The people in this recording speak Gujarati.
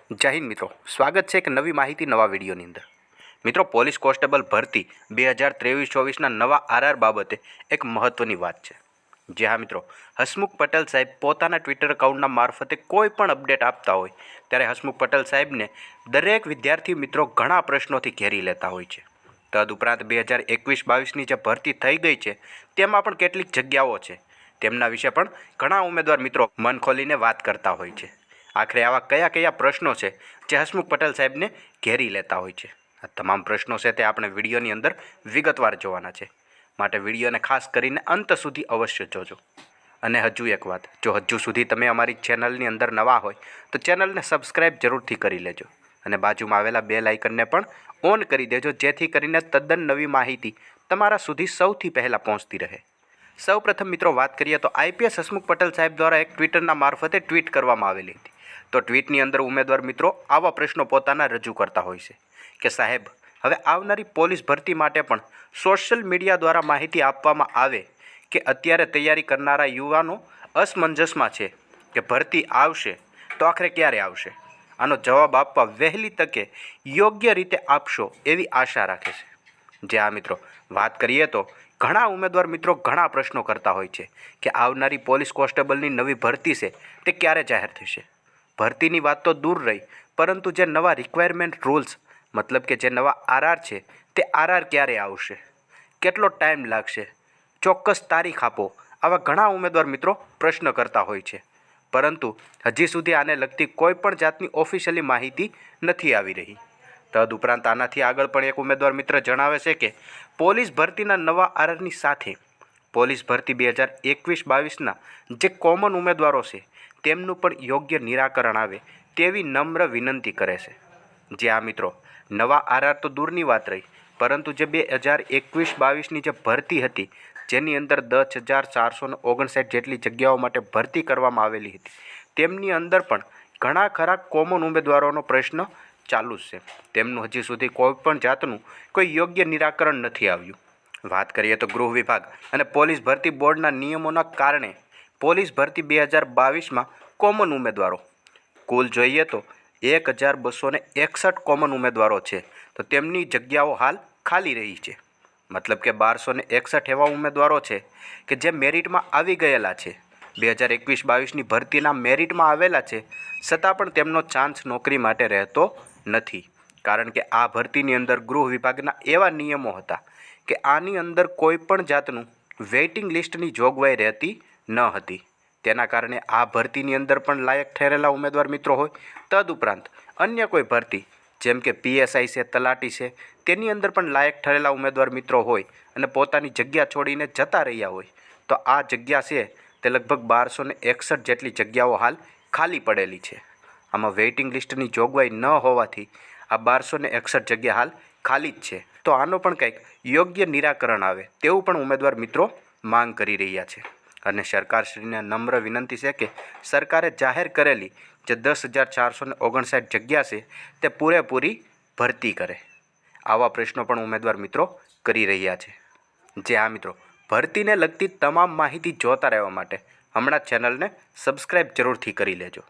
જય હિન્દ મિત્રો, સ્વાગત છે એક નવી માહિતી નવા વિડીયોની અંદર। મિત્રો, પોલીસ કોન્સ્ટેબલ ભરતી 2023-24ના નવા આરઆર બાબતે એક મહત્વની વાત છે। જે હા મિત્રો, હસમુખ પટેલ સાહેબ પોતાના ટ્વિટર એકાઉન્ટના મારફતે કોઈ પણ અપડેટ આપતા હોય ત્યારે હસમુખ પટેલ સાહેબને દરેક વિદ્યાર્થી મિત્રો ઘણા પ્રશ્નોથી ઘેરી લેતા હોય છે। તદુપરાંત 2021-22ની જે ભરતી થઈ ગઈ છે તેમાં પણ કેટલીક જગ્યાઓ છે, તેમના વિશે પણ ઘણા ઉમેદવાર મિત્રો મન ખોલીને વાત કરતા હોય છે। આખરે આવા કયા કયા પ્રશ્નો છે જે હસમુખ પટેલ સાહેબને ઘેરી લેતા હોય છે? આ તમામ પ્રશ્નો છે તે આપણે વિડીયોની અંદર વિગતવાર જોવાના છે, માટે વિડીયોને ખાસ કરીને અંત સુધી અવશ્ય જોજો। અને હજુ એક વાત, જો હજુ સુધી તમે અમારી ચેનલની અંદર નવા હોય તો ચેનલને સબસ્ક્રાઈબ જરૂરથી કરી લેજો અને બાજુમાં આવેલા બેલ આઇકનને પણ ઓન કરી દેજો, જેથી કરીને તદ્દન નવી માહિતી તમારા સુધી સૌથી પહેલાં પહોંચતી રહે। સૌપ્રથમ મિત્રો વાત કરીએ તો આઈપીએસ હસમુખ પટેલ સાહેબ દ્વારા એક ટ્વિટરના મારફતે ટ્વીટ કરવામાં આવેલી હતી। તો ટ્વીટની અંદર ઉમેદવાર મિત્રો આવા પ્રશ્નો પોતાના રજૂ કરતા હોય છે કે સાહેબ, હવે આવનારી પોલીસ ભરતી માટે પણ સોશિયલ મીડિયા દ્વારા માહિતી આપવામાં આવે કે અત્યારે તૈયારી કરનારા યુવાનો અસમંજસમાં છે કે ભરતી આવશે તો આખરે ક્યારે આવશે? આનો જવાબ આપવા વહેલી તકે યોગ્ય રીતે આપશો એવી આશા રાખે છે। જે આ મિત્રો વાત કરીએ તો ઘણા ઉમેદવાર મિત્રો ઘણા પ્રશ્નો કરતા હોય છે કે આવનારી પોલીસ કોન્સ્ટેબલની નવી ભરતી છે તે ક્યારે જાહેર થશે? ભરતીની વાત તો દૂર રહી, પરંતુ જે નવા રિક્વાયરમેન્ટ રૂલ્સ મતલબ કે જે નવા આરઆર છે તે આરઆર ક્યારે આવશે? કેટલો ટાઈમ લાગશે? ચોક્કસ તારીખ આપો। આવા ઘણા ઉમેદવાર મિત્રો પ્રશ્ન કરતા હોય છે, પરંતુ હજી સુધી આને લગતી કોઈ પણ જાતની ઓફિશિયલી માહિતી નથી આવી રહી। તદુપરાંત આનાથી આગળ પણ એક ઉમેદવાર મિત્ર જણાવે છે કે પોલીસ ભરતીના નવા આરઆરની સાથે પોલીસ ભરતી 2021-22ના જે કોમન ઉમેદવારો છે તેમનું પણ યોગ્ય નિરાકરણ આવે તેવી નમ્ર વિનંતી કરે છે। જે આ મિત્રો નવા આરઆર તો દૂરની વાત રહી, પરંતુ જે 2021-22ની જે ભરતી હતી જેની અંદર 10,459 જેટલી જગ્યાઓ માટે ભરતી કરવામાં આવેલી હતી, તેમની અંદર પણ ઘણા ખરા કોમન ઉમેદવારોનો પ્રશ્ન ચાલુ જ છે। તેમનું હજી સુધી કોઈ પણ જાતનું કોઈ યોગ્ય નિરાકરણ નથી આવ્યું। વાત કરીએ તો ગૃહ વિભાગ અને પોલીસ ભરતી બોર્ડના નિયમોના કારણે પોલીસ ભરતી 2022માં કોમન ઉમેદવારો કુલ જોઈએ તો 1,261 કોમન ઉમેદવારો છે, તો તેમની જગ્યાઓ હાલ ખાલી રહી છે। મતલબ કે 1,261 એવા ઉમેદવારો છે કે જે મેરિટમાં આવી ગયેલા છે, 2021-22ની ભરતીના મેરિટમાં આવેલા છે, છતાં પણ તેમનો ચાન્સ નોકરી માટે રહેતો નથી, કારણ કે આ ભરતીની અંદર ગૃહ વિભાગના એવા નિયમો હતા કે આની અંદર કોઈ પણ જાતનું વેઇટિંગ લિસ્ટની જોગવાઈ રહેતી ન હતી। તેના કારણે આ ભરતીની અંદર પણ લાયક ઠેરેલા ઉમેદવાર મિત્રો હોય, તદુપરાંત અન્ય કોઈ ભરતી જેમ કે પીએસઆઈ છે, તલાટી છે, તેની અંદર પણ લાયક ઠરેલા ઉમેદવાર મિત્રો હોય અને પોતાની જગ્યા છોડીને જતા રહ્યા હોય, તો આ જગ્યા છે તે લગભગ 1,261 જેટલી જગ્યાઓ હાલ ખાલી પડેલી છે। આમાં વેઇટિંગ લિસ્ટની જોગવાઈ ન હોવાથી આ 1,261 જગ્યા હાલ ખાલી જ છે। તો આનો પણ કંઈક યોગ્ય નિરાકરણ આવે તેવું પણ ઉમેદવાર મિત્રો માંગ કરી રહ્યા છે અને સરકારશ્રીને નમ્ર વિનંતી છે કે સરકારે જાહેર કરેલી જે 10,459 જગ્યા છે તે પૂરેપૂરી ભરતી કરે। આવા પ્રશ્નો પણ ઉમેદવાર મિત્રો કરી રહ્યા છે। જે આ મિત્રો ભરતીને લગતી તમામ માહિતી જોતા રહેવા માટે હમણાં ચેનલને સબસ્ક્રાઈબ જરૂરથી કરી લેજો।